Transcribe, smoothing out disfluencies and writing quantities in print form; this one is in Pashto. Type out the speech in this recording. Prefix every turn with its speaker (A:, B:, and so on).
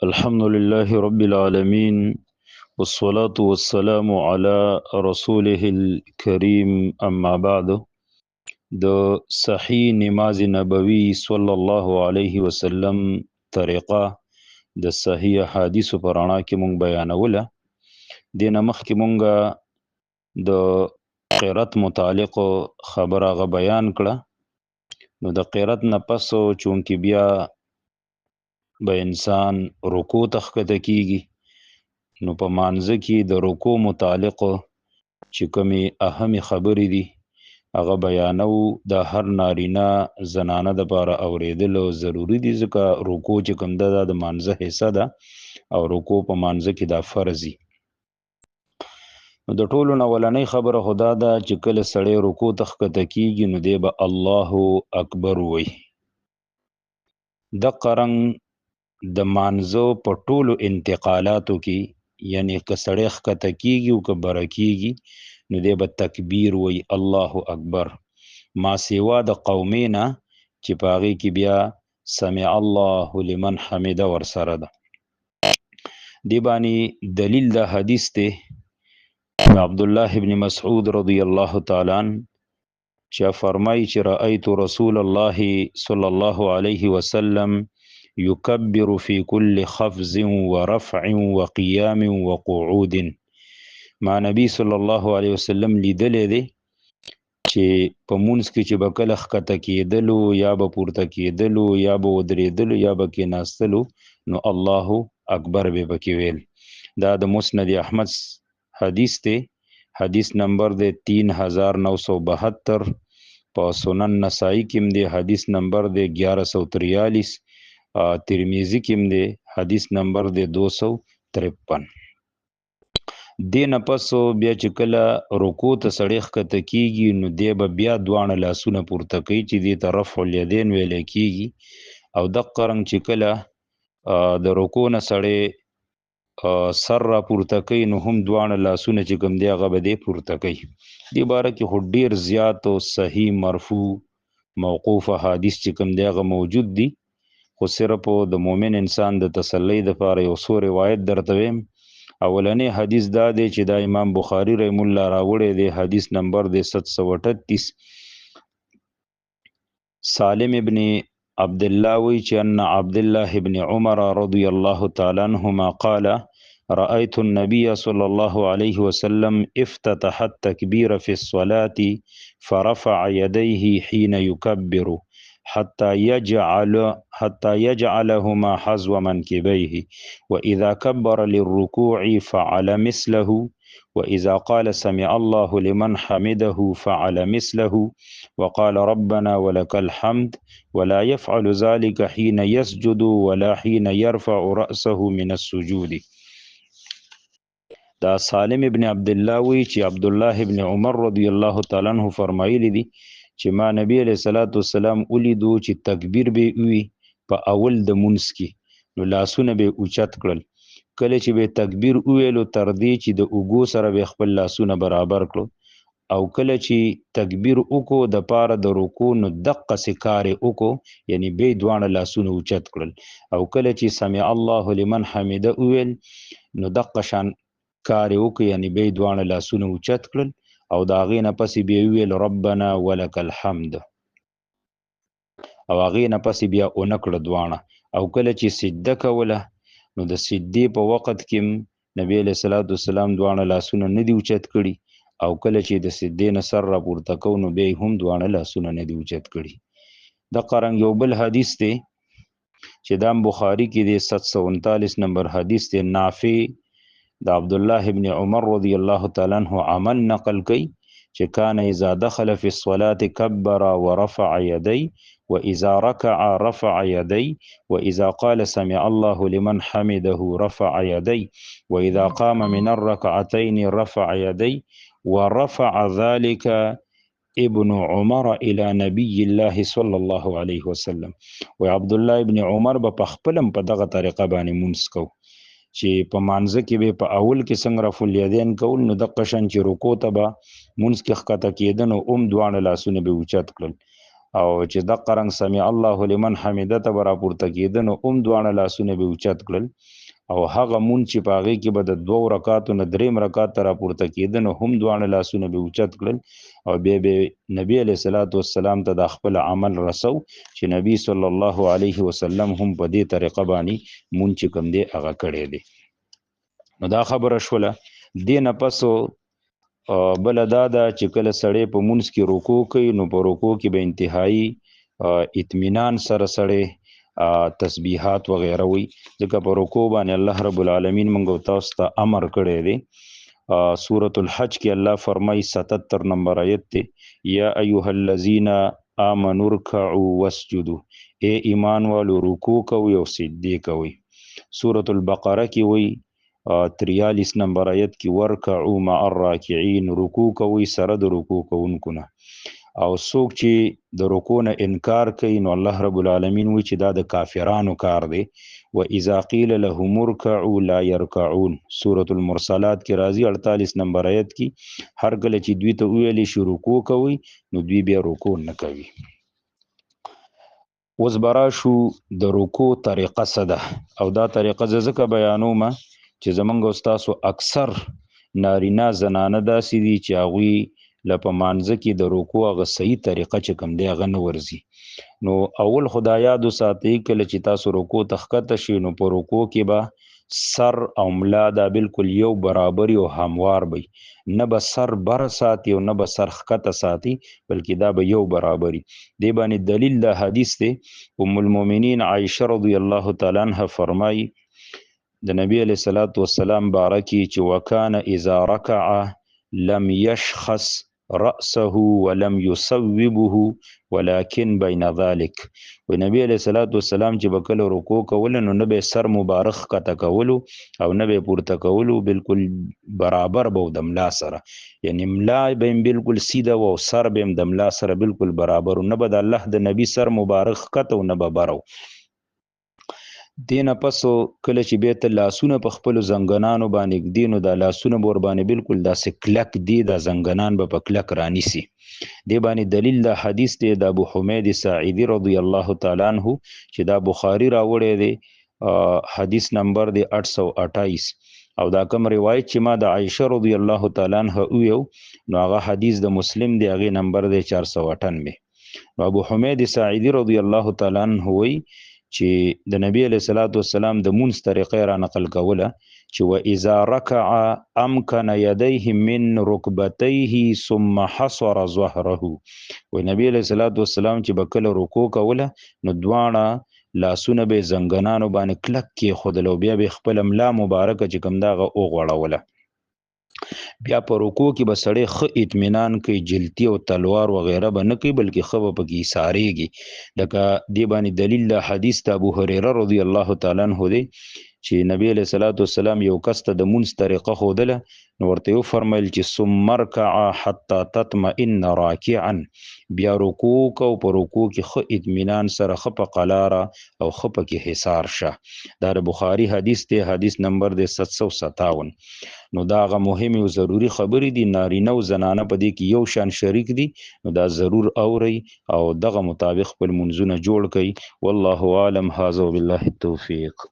A: الحمد لله رب العالمين والصلاة والسلام على رسوله الكريم أما بعد صحیح نماز نبوي صلی الله علیه وسلم طریقه د صحیح حدیث پرانا کې مونږ بیانوله دینه مخکې مونږه د قرات متعلق خبره غ بیان کړه نو د قرات نه پسو چونکی بیا به انسان رکوع تخکته کیږي نو په مانځه کې د رکوع متعلق چې کومې اهمې خبرې دي هغه بیانو د هر نارینه زنانه د لپاره اوریدلو ضروری دي ځکه رکوع چې کوم ده د مانځه حصہ ده او رکوع په مانځه کې دا فرض دي نو د ټولو نه ولنۍ خبره خدا ده چې کله سړی رکوع تخکته کیږي نو دی به الله اکبر وایي د قرنګ د مانځو په ټولو انتقالاتو کې یعنی که سړی ښکته کیږي او که بره کیږي نو دی به تکبیر وی الله اکبر ما سوا د قومینا چې په هغې کې بیا سمع الله لمن حمده ورسره ده دی باندې دلیل د حدیث دی عبدالله ابن مسعود رضی الله تعالی عنه چې فرمایي چې رأیت رسول الله صلی الله علیه وسلم يكبر في كل خفض ورفع وقيام وقعود ما نبی صلی الله علیه وسلم لیدلې دی چې په مونږ کې چې به کله ښکته کېدلو یا به پورته کېدلو یا به ودرېدلو یا به کېناستلو نو الله اکبر به پکې ویل دا د مسند احمد حدیث دی حدیث نمبر دی 3972 په سنن نسائی کې دی حدیث نمبر دی 1143 ترمذی کې دی حدیث نمبر دی 253 دین پسو بیا چې کله رکوع ته سړی ښکته کیږي نو دی به بیا دواړه لاسونه پورته کوي چې دې ته رفع الیدین ویل کیږي او دقه رنګ چې کله د رکوع نه سړی سر را پورته کوي نو هم دواړه لاسونه چې کوم دی هغه به دی پورته کوي دې باره کې خو ډیر زیات او صحیح مرفوع موقوف حدیث چې کوم دی هغه موجود دي خو صرف د مؤمن انسان د تسلی دپاره یو څو روایت درته ویم اولنی حدیث دا دی چې دا امام بخاری رحم الله راوړی دی حدیث نمبر دی 738 سالم ابن عبد الله وی چې ان عبد الله ابن عمر رضی الله تعالی عنهما قال رأيت النبي صلى الله عليه وسلم افتتح التكبير في الصلاة فرفع يديه حين يكبر حتى يجعلهما حذو منكبيه وإذا كبر للركوع فعل مثله وإذا قال سمع الله لمن حمده فعل مثله وقال ربنا ولك الحمد ولا يفعل ذلك حين يسجد ولا حين يرفع رأسه من السجود دا سالم ابن عبد الله وی چې عبد الله ابن عمر رضی الله تعالی عنہ فرمایلی دي چې ما نبی علیہ الصلوۃ والسلام ولیدو چې تکبیر به وی په اول د مونږ کې نو لاسونه به اوچت کړل کله چې به تکبیر ویلو تر دې چې د اوګو سره به خپل لاسونه برابر کړو او کله چې تکبیر وکړو د پاره د رکوع نو دقه سکار وکړو یعنی به دوانه لاسونه اوچت کړل او کله چې سمع الله لمن حمده ویل نو دقه شان کار وکړو یعنی به دوانه لاسونه اوچت کړل او دا غې نه پسې بیا ویل ربنا ولک الحمد او هغې نه پسې بیا اونکړه دوانه او کله چې سجده کوله نو د سجدې په وخت کې نبی علیہ الصلوۃ والسلام دوانه لاسونه نه دی اوچت کړي او کله چې د سجدې نه سر را پورته کو نو بیا هم دوانه لاسونه نه دی اوچت کړي د قرنګ یو بل حدیث دی چې دا بخاری کې دی 739 نمبر حدیث دی نافع د عبد الله ابن عمر رضی الله تعالی عنہ عمل نقل کوي چې کان اذا دخل في الصلاه كبر ورفع يدي واذا ركع رفع يدي واذا قال سمع الله لمن حمده رفع يدي واذا قام من الركعتين رفع يدي ورفع ذلك ابن عمر الى نبي الله صلى الله عليه وسلم و عبد الله ابن عمر په خپلم په دغه طریقه باندې مونږ کو چې په مانځه کې به په اول کې څنګه رفع الیدین کول نو د قشن چې رکوع ته به مونږ کې ښکته کېده نو دوانه لاسونه به اوچت کړل او چې د قرنګ سمع الله لمن حمده ته به راپورته کېده نو دواړه لاسونه به اوچت کړل او هغه مونږ چې په هغې کې به د 2 رکعاتو نه 3 رکعات ته راپورته کېده نو دواړه لاسونه به اوچت کړل او بیا به نبی علیه الصلاۃ والسلام ته د خپل عمل رسو چې نبی صلی الله علیه وسلم هم په دې طریقه باندې مونږ چې کوم دی هغه کړی دی. نو دا خبره شوله. دې نه پسو بله دا ده چې کله سړی په مونځ کې رکوع کوي نو په رکوع کې به انتهایی اطمینان سره سړی تسبیحات وغیره وي، ځکه په رکوع باندې الله رب العالمین موږ تاسو ته امر کړی دی. سورة الحج کې الله فرمای 77 نمبر آیت دی، یا ایها الذین آمنوا ارکعوا واسجدوا، اے ایمان والو رکوع کوئ او سجدې کوئ. سورة البقره کې وی 43 نمبر آیت کې ورکعوا مع الراکعين، رکوع کوئ سره د رکوع کوونکو نه. او څوک چې د رکوع نه انکار کوي نو الله رب العالمین وی چې دا د کافرانو کار دی. و اذا قیل لهم ارکعوا لا يرکعون، سورة المرسلات کې راځي 48 نمبر آیت کې، هر کله چې دوی ته ویلې شي رکوع کوي نو دوی بیا رکوع نه کوي. اوس براشو د رکوع طریقه څه ده، او دا طریقه زه ځکه بیانوم چې زمونږ استاسو اکثر نارینه زنانه داسې دي چې هغوی له په مانځه کې د رکوع هغه صحیح طریقه چې کوم دی هغه نه ورځي. نو اول خدا یاد وساتئ کله چې تاسو رکوع ته ښکته شئ نو په رکوع کې به سر او ملا دا بالکل یو برابر او هموار وي، نه به سر بر ساتي او نه به سر ښکته ساتي، بلکې دا به یو برابري. دې باندې دلیل د حدیث دی. ام المؤمنین عایشه رضی الله تعالی عنها فرمایي د نبی علیه الصلاۃ والسلام بارکی چې وکانه اذا رکع لم يشخص رأسه ولم يصوبه ولكن بين ذلك. و نبی علیه الصلاۃ والسلام چې به کله رکوع کول نو نه به سر مبارک ښکته کولو او نه به پورته کولو، بالکل برابر به د ملا سره، یعنی ملا به بالکل سیده و او سر به د ملا سره بالکل برابر، نه به د الله د نبی سر مبارک ښکته او نه به برو. دینه پسو کله چې بیت لاسونه په خپل زنګنانو باندې دینو د لاسونه بور باندې بالکل داسې کلک دی، د زنګنان به په کلک رانیسي. دی باندې دلیل د حدیث دی د ابو حمید ساعدی رضی الله تعالی عنہ چې دا بخاری راوړی دی، حدیث نمبر دی 828، او دا کوم روایت چې ما د عائشه رضی الله تعالی عنها ویو نو هغه حدیث د مسلم دی، هغه نمبر دی 498. نو ابو حمید ساعدی رضی الله تعالی عنہ وی چې د نبی علیه الصلاۃ والسلام د مونځ طریقه را نقل کوله چې و اذا رکع امکن یدیه من رکبتیه ثم حصر ظهره. و نبی علیه الصلاۃ والسلام چې به کله رکوع کوله نو دواړه لاسونه به زنګنانو باندې کلک کېښودل او بیا به خپل ملا مبارکه چې کوم دا هغه وغوړوله. بیا په رکوع کې به سړی ښه اطمینان کوي، جلتی او تلوار وغیره به نه کوي، بلکې ښه به پکې ایسارېږي. لکه دې باندې دلیل د حدیث د ابو هریره رضی الله تعالی عنه دی چې نبی علیه الصلاۃ والسلام یو کس ته د مونځ طریقه ښودله نو ورته وفرمیل چې ثم ارکع حتی تطمئن راکعا، بیا رکوع کو، په رکوع کې ښه اطمینان سره ښه په قلاره او ښه پکې حصار شه. دا د بخاري حدیث دی، حدیث نمبر دی 757. نو دا هغه مهمې او ضروري خبرې دي، نارینه او زنانه په دې کې یو شان شریک دي، نو دا ضرور اورئ او دغه مطابق خپل منځونه جوړ کړئ. والله اعلم، هذا وبالله التوفیق.